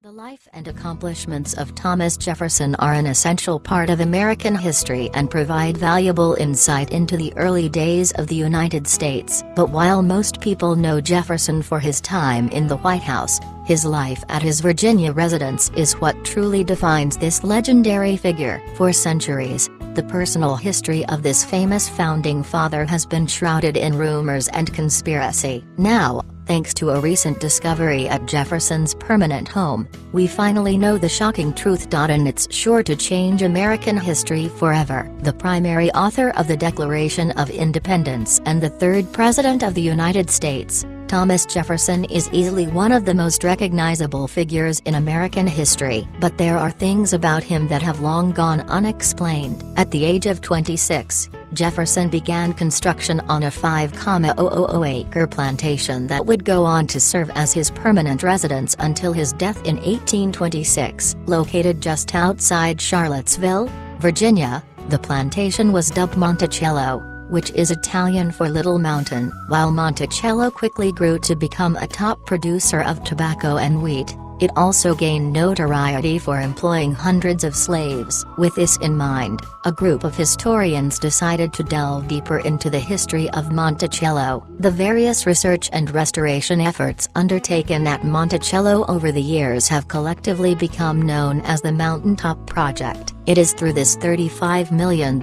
The life and accomplishments of Thomas Jefferson are an essential part of American history and provide valuable insight into the early days of the United States. But while most people know Jefferson for his time in the White House, his life at his Virginia residence is what truly defines this legendary figure. For centuries, the personal history of this famous founding father has been shrouded in rumors and conspiracy. Now, thanks to a recent discovery at Jefferson's permanent home, we finally know the shocking truth. And it's sure to change American history forever. The primary author of the Declaration of Independence and the third President of the United States, Thomas Jefferson, is easily one of the most recognizable figures in American history. But there are things about him that have long gone unexplained. At the age of 26, Jefferson began construction on a 5,000-acre plantation that would go on to serve as his permanent residence until his death in 1826. Located just outside Charlottesville, Virginia, the plantation was dubbed Monticello, which is Italian for Little Mountain. While Monticello quickly grew to become a top producer of tobacco and wheat, it also gained notoriety for employing hundreds of slaves. With this in mind, a group of historians decided to delve deeper into the history of Monticello. The various research and restoration efforts undertaken at Monticello over the years have collectively become known as the Mountaintop Project. It is through this $35 million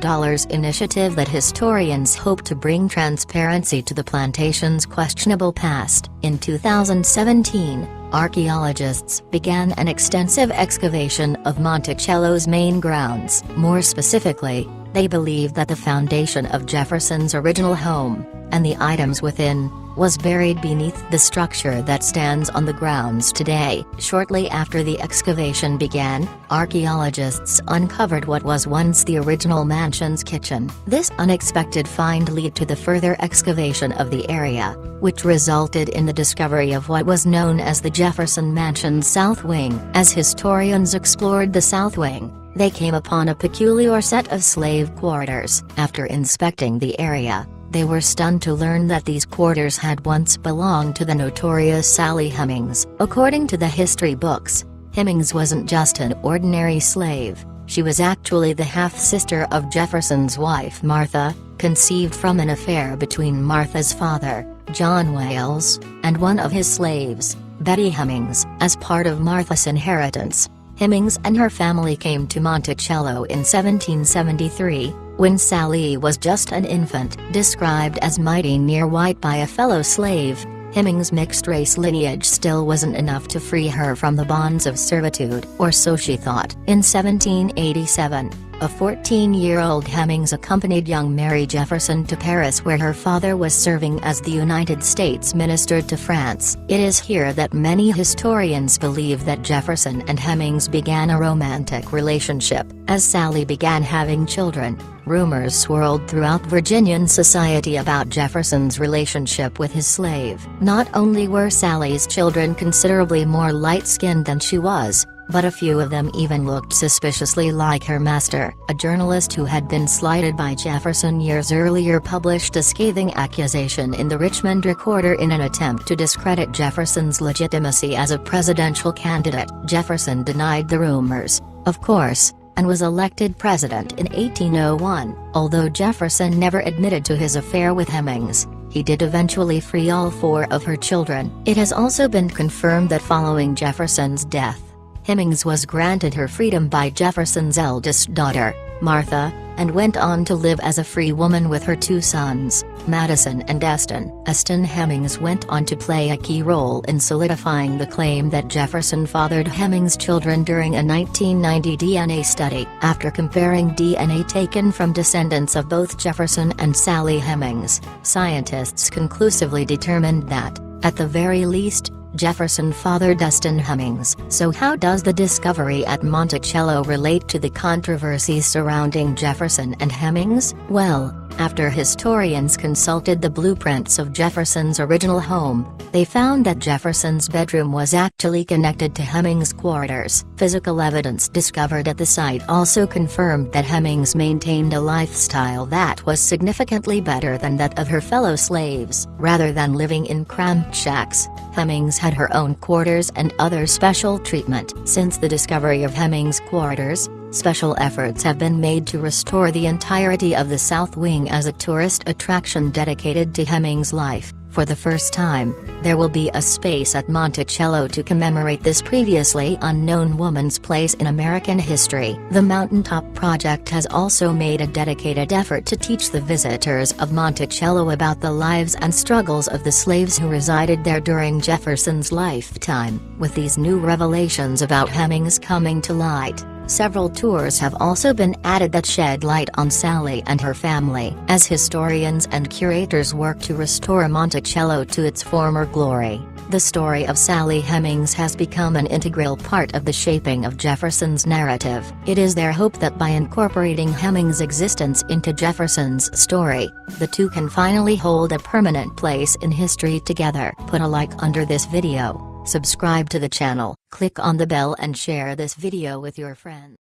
initiative that historians hope to bring transparency to the plantation's questionable past. In 2017, archaeologists began an extensive excavation of Monticello's main grounds. More specifically, they believe that the foundation of Jefferson's original home, and the items within, was buried beneath the structure that stands on the grounds today. Shortly after the excavation began, archaeologists uncovered what was once the original mansion's kitchen. This unexpected find led to the further excavation of the area, which resulted in the discovery of what was known as the Jefferson Mansion's South Wing. As historians explored the South Wing, they came upon a peculiar set of slave quarters. After inspecting the area, they were stunned to learn that these quarters had once belonged to the notorious Sally Hemings. According to the history books, Hemings wasn't just an ordinary slave, she was actually the half-sister of Jefferson's wife Martha, conceived from an affair between Martha's father, John Wales, and one of his slaves, Betty Hemings. As part of Martha's inheritance, Hemings and her family came to Monticello in 1773, when Sally was just an infant. Described as mighty near white by a fellow slave, Hemings' mixed-race lineage still wasn't enough to free her from the bonds of servitude, or so she thought. In 1787, a 14-year-old Hemings accompanied young Mary Jefferson to Paris, where her father was serving as the United States minister to France. It is here that many historians believe that Jefferson and Hemings began a romantic relationship. As Sally began having children, rumors swirled throughout Virginian society about Jefferson's relationship with his slave. Not only were Sally's children considerably more light-skinned than she was, but a few of them even looked suspiciously like her master. A journalist who had been slighted by Jefferson years earlier published a scathing accusation in the Richmond Recorder in an attempt to discredit Jefferson's legitimacy as a presidential candidate. Jefferson denied the rumors, of course, and was elected president in 1801. Although Jefferson never admitted to his affair with Hemings, he did eventually free all four of her children. It has also been confirmed that following Jefferson's death, Hemings was granted her freedom by Jefferson's eldest daughter, Martha, and went on to live as a free woman with her two sons, Madison and Eston. Eston Hemings went on to play a key role in solidifying the claim that Jefferson fathered Hemings' children during a 1990 DNA study. After comparing DNA taken from descendants of both Jefferson and Sally Hemings, scientists conclusively determined that, at the very least, Jefferson fathered Eston Hemings. So how does the discovery at Monticello relate to the controversies surrounding Jefferson and Hemings? Well, After historians consulted the blueprints of Jefferson's original home, they found that Jefferson's bedroom was actually connected to Hemings' quarters. Physical evidence discovered at the site also confirmed that Hemings maintained a lifestyle that was significantly better than that of her fellow slaves. Rather than living in cramped shacks, Hemings had her own quarters and other special treatment. Since the discovery of Hemings' quarters, special efforts have been made to restore the entirety of the South Wing as a tourist attraction dedicated to Hemings' life. For the first time, there will be a space at Monticello to commemorate this previously unknown woman's place in American history. The Mountaintop Project has also made a dedicated effort to teach the visitors of Monticello about the lives and struggles of the slaves who resided there during Jefferson's lifetime. With these new revelations about Hemings coming to light, several tours have also been added that shed light on Sally and her family. As historians and curators work to restore Monticello to its former glory, the story of Sally Hemings has become an integral part of the shaping of Jefferson's narrative. It is their hope that by incorporating Hemings' existence into Jefferson's story, the two can finally hold a permanent place in history together. Put a like under this video. Subscribe to the channel, click on the bell and share this video with your friends.